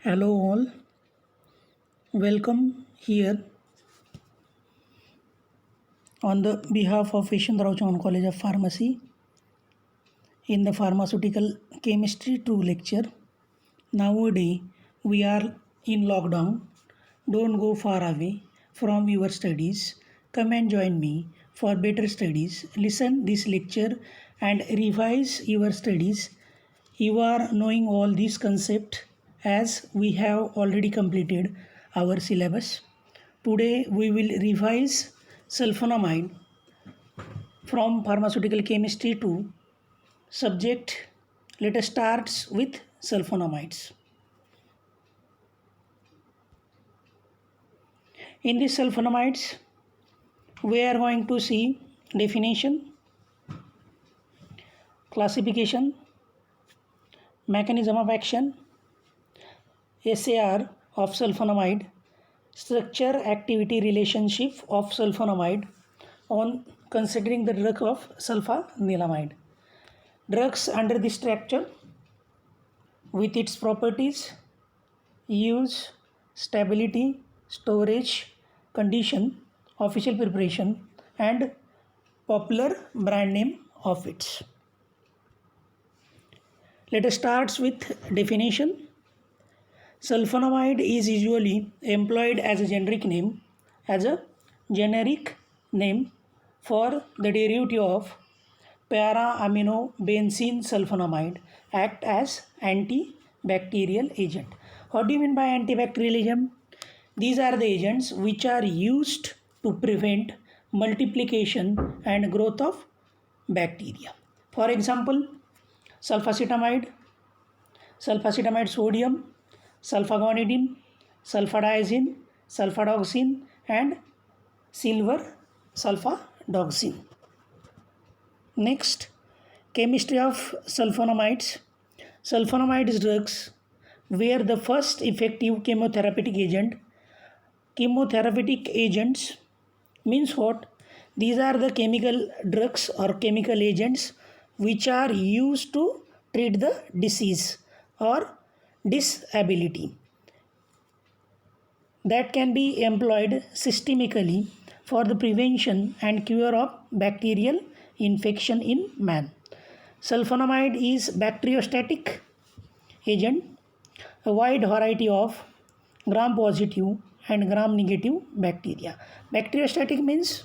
Hello all, welcome here on the behalf of Yeshwantrao Chauhan College of Pharmacy in the Pharmaceutical Chemistry 2 lecture. Nowadays we are in lockdown. Don't go far away from your studies. Come and join me for better studies. Listen this lecture and revise your studies. You are knowing all these concepts as we have already completed our syllabus. Today we will revise sulfonamide from pharmaceutical chemistry to subject. Let us start with sulfonamides. In these sulfonamides we are going to see definition, classification, mechanism of action, SAR of sulfonamide, structure activity relationship of sulfonamide on considering the drug of sulfanilamide. Drugs under this structure with its properties, use, stability, storage, condition, official preparation and popular brand name of its. Let us start with definition. Sulfonamide is usually employed as a generic name for the derivative of para-aminobenzene sulfonamide, act as antibacterial agent. What do you mean by antibacterial agent? These are the agents which are used to prevent multiplication and growth of bacteria. For example, sulfacetamide sodium, sulfaguanidine, sulfadiazine, sulfadoxine and silver sulfadoxine. Next, chemistry of sulfonamides. Sulfonamide drugs were the first effective chemotherapeutic agent. Chemotherapeutic agents means what? These are the chemical drugs or chemical agents which are used to treat the disease or disability that can be employed systemically for the prevention and cure of bacterial infection in man. Sulfonamide is bacteriostatic agent. A wide variety of gram positive and gram negative bacteria. Bacteriostatic means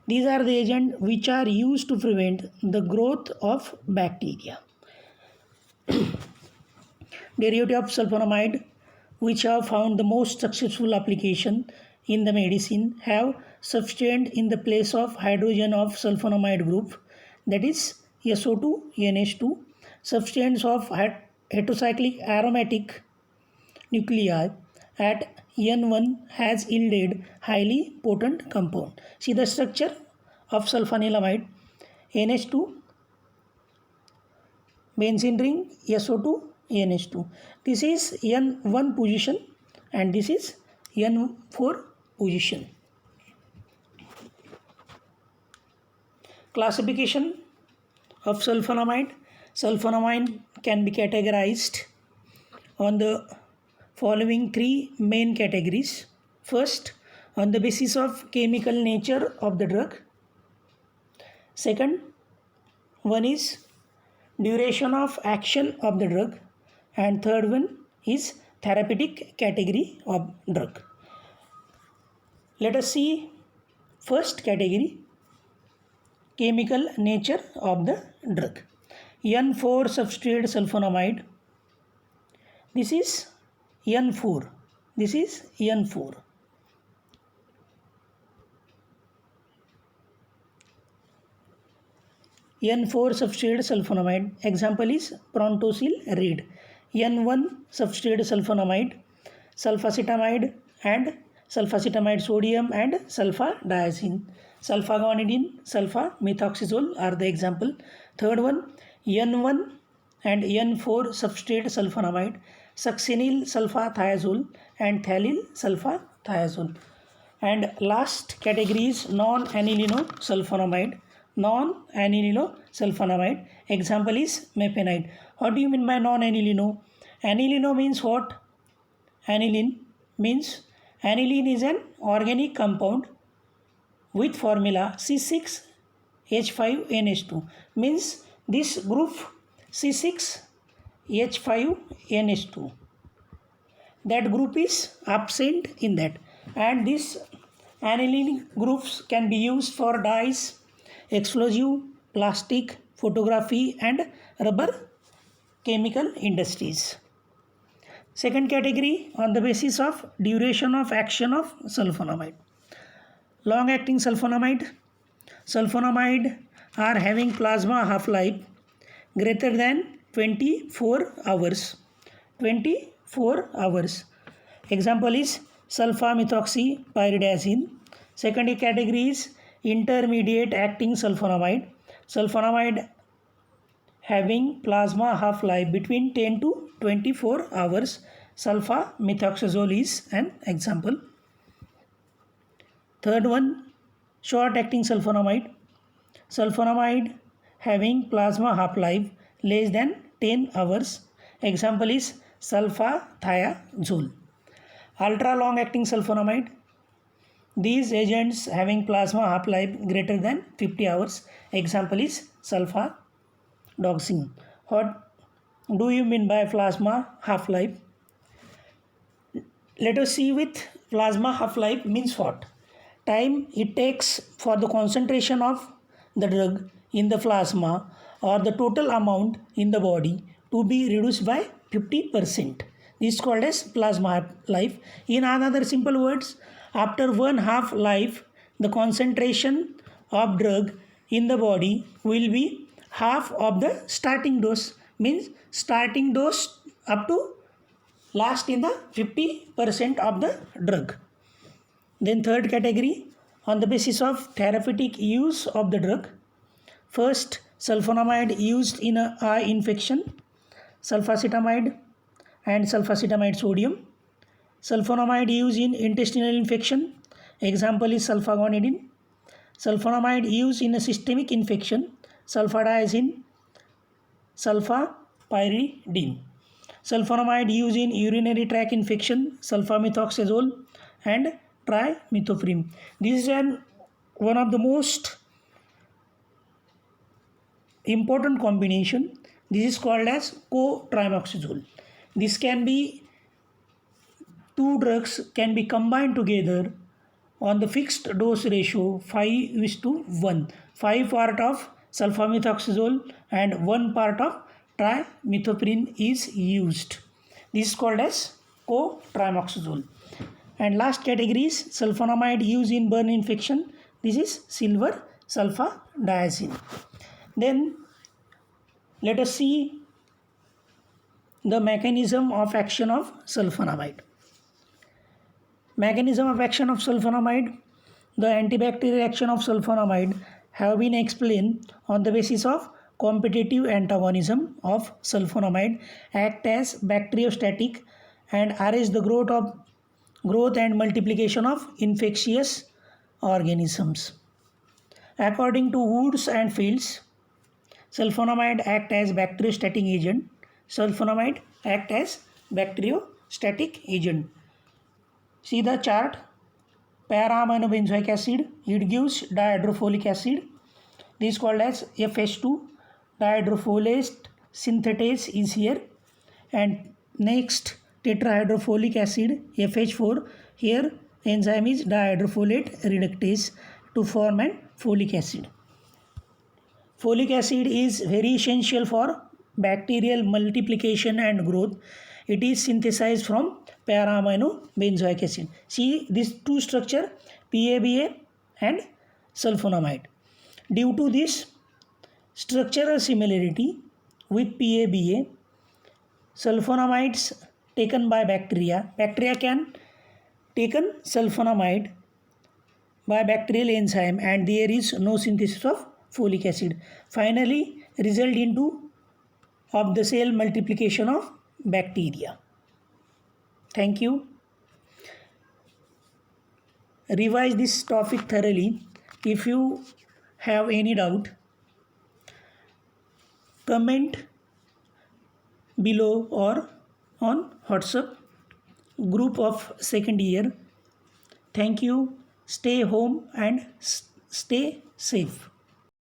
these are the agents which are used to prevent the growth of bacteria. Derivative of sulfonamide which have found the most successful application in the medicine have substituted in the place of hydrogen of sulfonamide group, that is SO2 NH2. Substituents of heterocyclic aromatic nuclei at N1 has yielded highly potent compound. See the structure of sulfanilamide: NH2, benzene ring, SO2, NH2. This is N1 position and this is N4 position. Classification of sulfonamide. Sulfonamide can be categorized on the following three main categories. First, on the basis of chemical nature of the drug. Second, one is duration of action of the drug, and third one is therapeutic category of drug. Let us see first category, chemical nature of the drug. N4 substrate sulfonamide. This is N4. This is N4. N4 substrate sulfonamide. Example is Prontosil red. N1 substrate sulfonamide, sulfacetamide and sulfacetamide sodium and sulfadiazine. Sulfaguanidine, sulfamethoxazole are the example. Third one, N1 and N4 substrate sulfonamide, succinyl sulfathiazole and phthalate sulfathiazole. And last category is non-anilino sulfonamide. Non-anilino sulfonamide. Example is mepenide. What do you mean by non-anilino? Anilino means what? aniline means aniline is an organic compound with formula C6H5NH2 means this group C6H5NH2, that group is absent in that, and these aniline groups can be used for dyes, explosive, plastic, photography and rubber chemical industries. Second category, on the basis of duration of action of sulfonamide. Long acting sulfonamide. Sulfonamide are having plasma half-life greater than 24 hours. 24 hours. Example is sulfamethoxypyridazine. Second category is intermediate acting sulfonamide. Sulfonamide having plasma half-life between 10 to 24 hours. Sulfamethoxazole is an example. Third one, short acting sulfonamide. Sulfonamide having plasma half-life less than 10 hours. Example is sulfathiazole. Ultra long acting sulfonamide. These agents having plasma half-life greater than 50 hours. Example is sulfadoxine. What do you mean by plasma half-life? Let us see with plasma half-life means what? Time it takes for the concentration of the drug in the plasma or the total amount in the body to be reduced by 50%. This is called as plasma half-life. In another simple words, after one half-life, the concentration of drug in the body will be half of the starting dose. Means starting dose up to last in the 50% of the drug. Then third category, on the basis of therapeutic use of the drug. First, sulfonamide used in a eye infection, sulfacetamide and sulfacetamide sodium. Sulfonamide used in intestinal infection. Example is sulfaguanidine. Sulfonamide used in a systemic infection, sulfadiazine, sulfapyridine. Sulfonamide used in urinary tract infection, sulfamethoxazole and trimethoprim. This is one of the most important combination. This is called as co-trimoxazole. This can be, two drugs can be combined together on the fixed dose ratio 5:1. 5 part of sulfamethoxazole and 1 part of trimethoprim is used. This is called as co-trimoxazole. And last category is sulfonamide used in burn infection. This is silver sulfadiazine. Then let us see the mechanism of action of sulfonamide. Mechanism of action of sulfonamide. The antibacterial action of sulfonamide have been explained on the basis of competitive antagonism of sulfonamide, act as bacteriostatic and arrest the growth and multiplication of infectious organisms. According to Woods and Fields, sulfonamide act as bacteriostatic agent. Sulfonamide act as bacteriostatic agent. See the chart. Para-aminobenzoic acid, it gives dihydrofolic acid. This is called as FH2. Dihydrofolate synthetase is here. And next, tetrahydrofolic acid, FH4. Here enzyme is dihydrofolate reductase to form an folic acid. Folic acid is very essential for bacterial multiplication and growth. It is synthesized from para-aminobenzoic acid. See these two structure, PABA and sulfonamide. Due to this structural similarity with PABA, sulfonamides taken by bacteria can taken sulfonamide by bacterial enzyme and there is no synthesis of folic acid. Finally, result into of the cell multiplication of bacteria. Thank you. Revise this topic thoroughly. If you have any doubt, comment below or on WhatsApp. group of second year. Thank you. Stay home and stay safe.